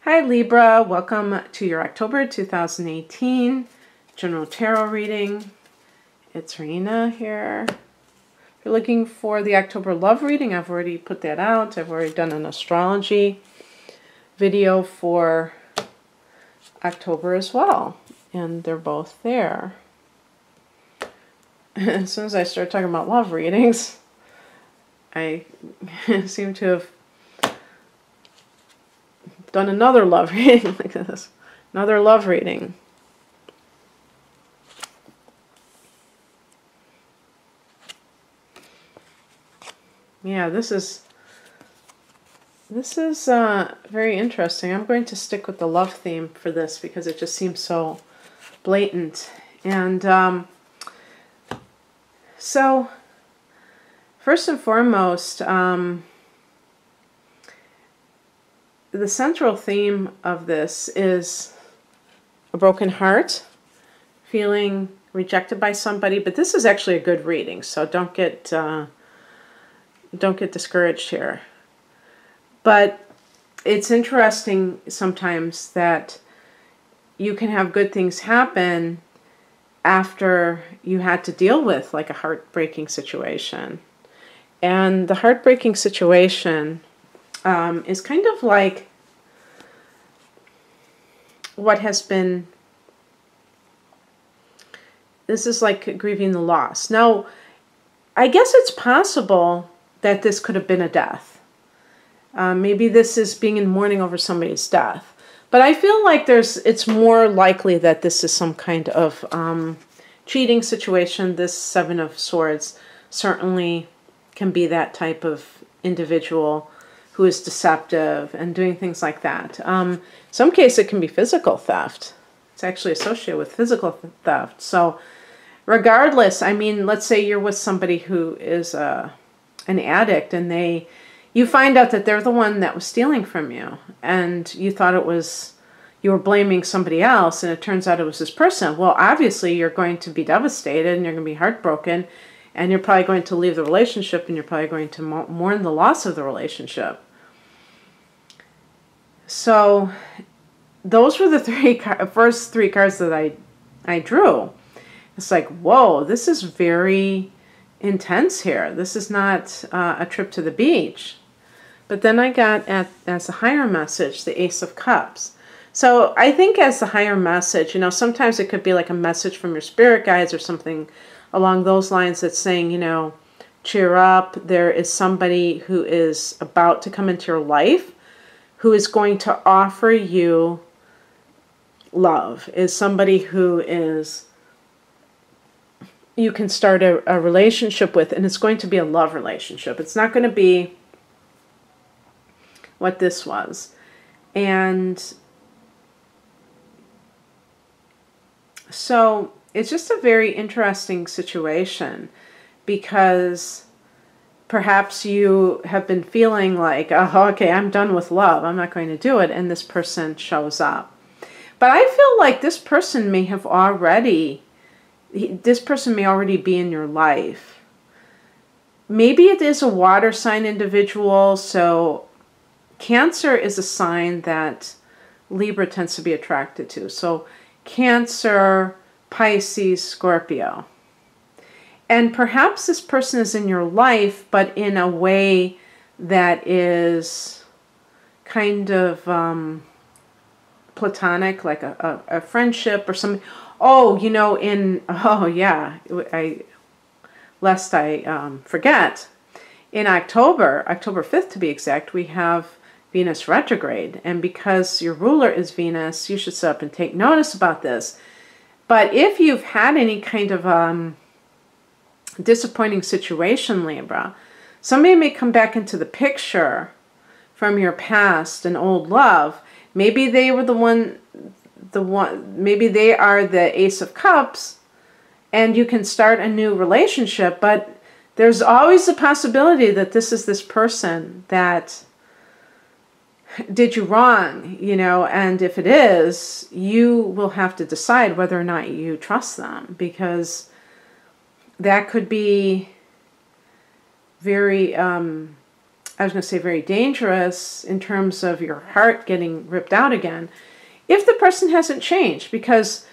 Hi Libra, welcome to your October 2018 General Tarot reading. It's Rena here. If you're looking for the October love reading, I've already put that out. I've already done an astrology video for October as well. And they're both there. As soon as I start talking about love readings, I seem to have done another love reading like this. Another love reading. Yeah, this is very interesting. I'm going to stick with the love theme for this because it just seems so blatant. And so, first and foremost, the central theme of this is a broken heart, feeling rejected by somebody. But this is actually a good reading, so don't get discouraged here. But it's interesting sometimes that you can have good things happen after you had to deal with like a heartbreaking situation. And the heartbreaking situation is kind of like what has been, this is like grieving the loss. Now, I guess it's possible that this could have been a death. Maybe this is being in mourning over somebody's death. But I feel like it's more likely that this is some kind of cheating situation. This Seven of Swords certainly can be that type of individual who is deceptive and doing things like that. Some cases it can be physical theft. It's actually associated with physical theft. So regardless, I mean, let's say you're with somebody who is an addict and you find out that they're the one that was stealing from you and you thought you were blaming somebody else and it turns out it was this person. Well, obviously you're going to be devastated and you're going to be heartbroken and you're probably going to leave the relationship and you're probably going to mourn the loss of the relationship. So those were the first three cards that I drew. It's like, whoa, this is very intense here. This is not a trip to the beach. But then I got as a higher message, the Ace of Cups. So I think as the higher message, sometimes it could be like a message from your spirit guides or something along those lines that's saying, cheer up. There is somebody who is about to come into your life who is going to offer you love, is somebody who you can start a relationship with, and it's going to be a love relationship. It's not going to be what this was. And so it's just a very interesting situation because perhaps you have been feeling like, oh, okay, I'm done with love. I'm not going to do it. And this person shows up. But I feel like this person may already be in your life. Maybe it is a water sign individual. So Cancer is a sign that Libra tends to be attracted to. So Cancer, Pisces, Scorpio. And perhaps this person is in your life, but in a way that is kind of platonic, like a friendship or something. Oh, lest I forget, in October 5th to be exact, we have Venus retrograde. And because your ruler is Venus, you should sit up and take notice about this. But if you've had any kind of disappointing situation, Libra, somebody may come back into the picture from your past, an old love. Maybe they were maybe they are the Ace of Cups and you can start a new relationship, but there's always the possibility that this person that did you wrong, and if it is, you will have to decide whether or not you trust them, because that could be very I was going to say very dangerous in terms of your heart getting ripped out again, if the person hasn't changed. Because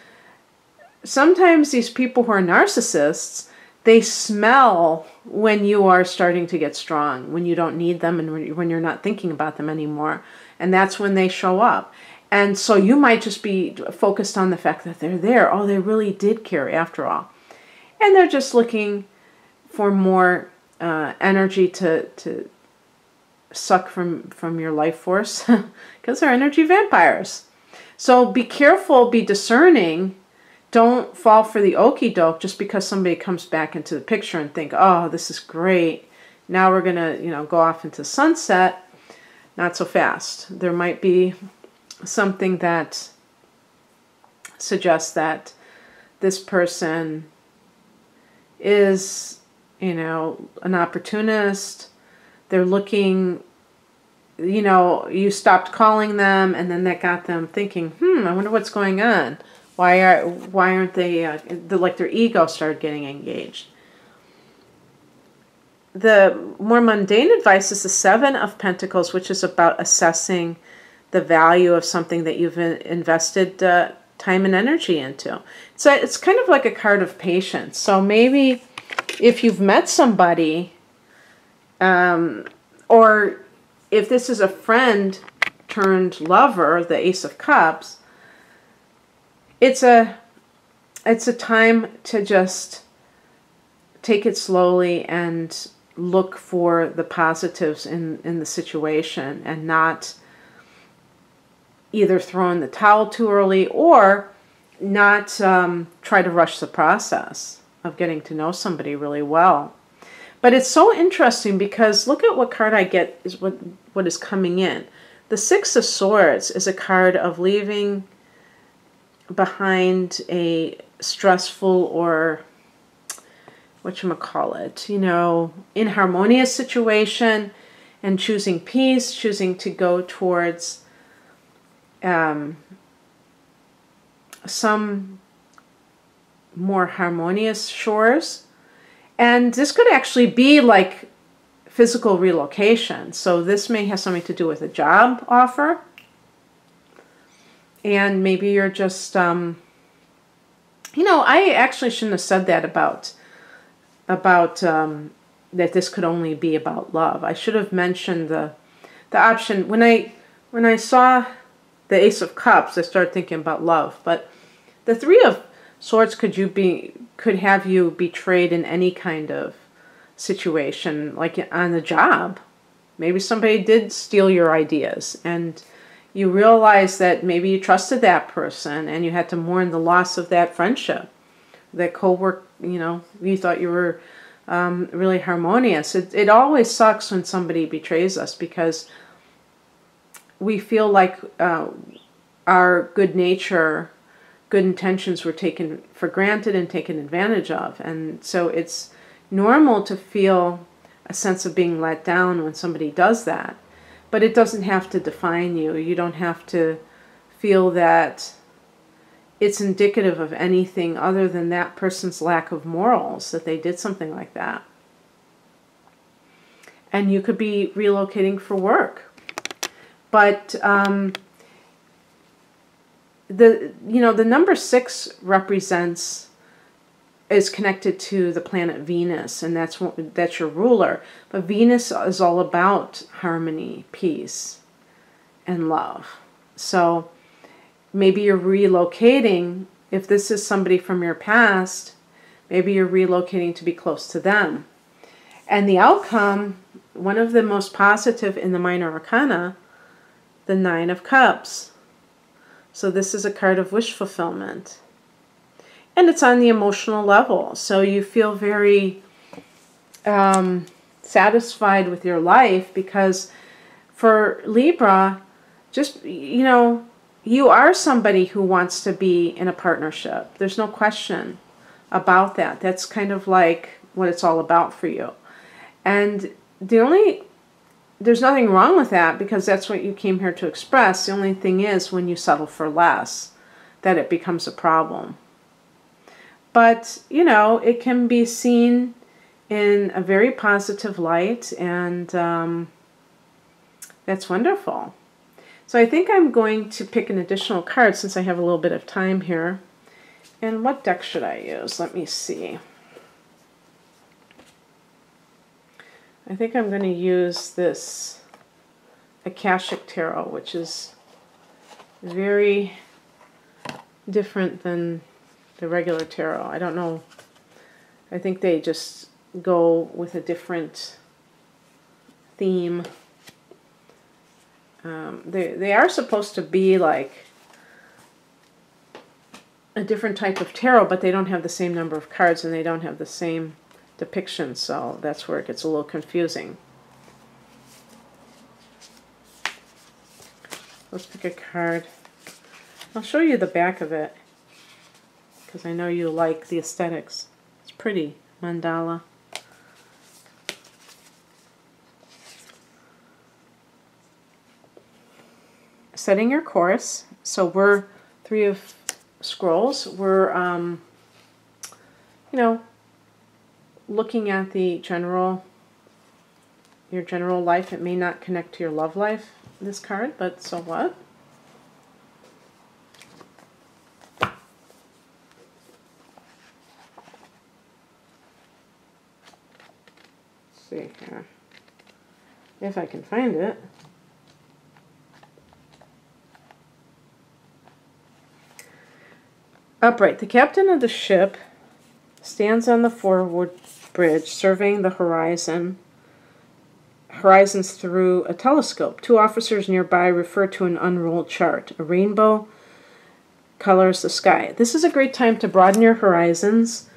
sometimes these people who are narcissists, they smell when you are starting to get strong, when you don't need them and when you're not thinking about them anymore. And that's when they show up. And so you might just be focused on the fact that they're there. Oh, they really did care after all. And they're just looking for more energy to suck from your life force because they're energy vampires. So be careful, be discerning. Don't fall for the okie doke just because somebody comes back into the picture and think, oh, this is great. Now we're going to, go off into sunset. Not so fast. There might be something that suggests that this person is, an opportunist. They're looking, you stopped calling them, and then that got them thinking, I wonder what's going on. Why aren't they, like their ego started getting engaged. The more mundane advice is the Seven of Pentacles, which is about assessing the value of something that you've invested time and energy into. So it's kind of like a card of patience. So maybe if you've met somebody, or if this is a friend turned lover, the Ace of Cups, it's a time to just take it slowly and look for the positives in the situation and not either throw in the towel too early or not try to rush the process of getting to know somebody really well. But it's so interesting because look at what card I get is what is coming in. The Six of Swords is a card of leaving behind a stressful or inharmonious situation and choosing peace, choosing to go towards some more harmonious shores. And this could actually be like physical relocation. So this may have something to do with a job offer. And maybe you're just, I actually shouldn't have said that about that this could only be about love. I should have mentioned the option. When I saw the Ace of Cups, I started thinking about love. But the Three of Swords could have you betrayed in any kind of situation, like on the job. Maybe somebody did steal your ideas and you realize that maybe you trusted that person and you had to mourn the loss of that friendship, that co-work, you thought you were really harmonious. It always sucks when somebody betrays us because we feel like our good nature, good intentions were taken for granted and taken advantage of. And so it's normal to feel a sense of being let down when somebody does that. But it doesn't have to define you. You don't have to feel that it's indicative of anything other than that person's lack of morals, that they did something like that. And you could be relocating for work. But the number 6 is connected to the planet Venus, and that's your ruler. But Venus is all about harmony, peace, and love. So maybe you're relocating. If this is somebody from your past, maybe you're relocating to be close to them. And the outcome, one of the most positive in the minor arcana, the Nine of Cups. So this is a card of wish fulfillment. And it's on the emotional level. So you feel very satisfied with your life because for Libra, just, you are somebody who wants to be in a partnership. There's no question about that. That's kind of like what it's all about for you. And there's nothing wrong with that because that's what you came here to express. The only thing is when you settle for less, that it becomes a problem. But, it can be seen in a very positive light, and That's wonderful. So I think I'm going to pick an additional card since I have a little bit of time here. And what deck should I use? Let me see. I think I'm going to use this Akashic Tarot, which is very different than the regular tarot. I don't know. I think they just go with a different theme. They are supposed to be like a different type of tarot, but they don't have the same number of cards and they don't have the same depiction, so that's where it gets a little confusing. Let's pick a card. I'll show you the back of it because I know you like the aesthetics. It's pretty. Mandala. Setting your course. So we're 3 of Scrolls. We're, you know, looking at the your general life. It may not connect to your love life, this card, but so what? Let's see here. If I can find it. Upright. The captain of the ship stands on the forward bridge, surveying the horizons through a telescope. 2 officers nearby refer to an unrolled chart. A rainbow colors the sky. This is a great time to broaden your horizons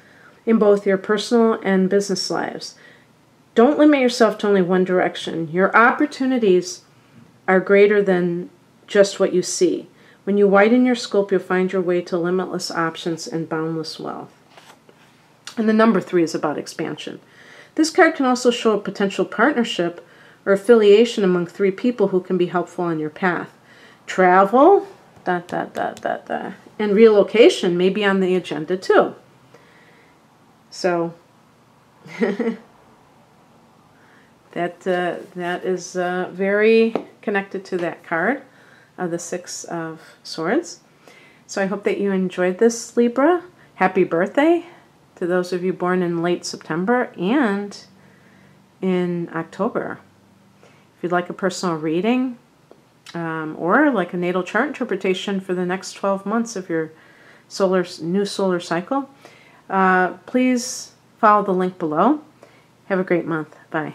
in both your personal and business lives. Don't limit yourself to only one direction. Your opportunities are greater than just what you see. When you widen your scope, you'll find your way to limitless options and boundless wealth. And the number 3 is about expansion. This card can also show a potential partnership or affiliation among 3 people who can be helpful on your path. Travel, and relocation may be on the agenda too. So that is very connected to that card of the 6 of Swords. So I hope that you enjoyed this, Libra. Happy birthday to those of you born in late September and in October. If you'd like a personal reading or like a natal chart interpretation for the next 12 months of your new solar cycle, please follow the link below. Have a great month. Bye.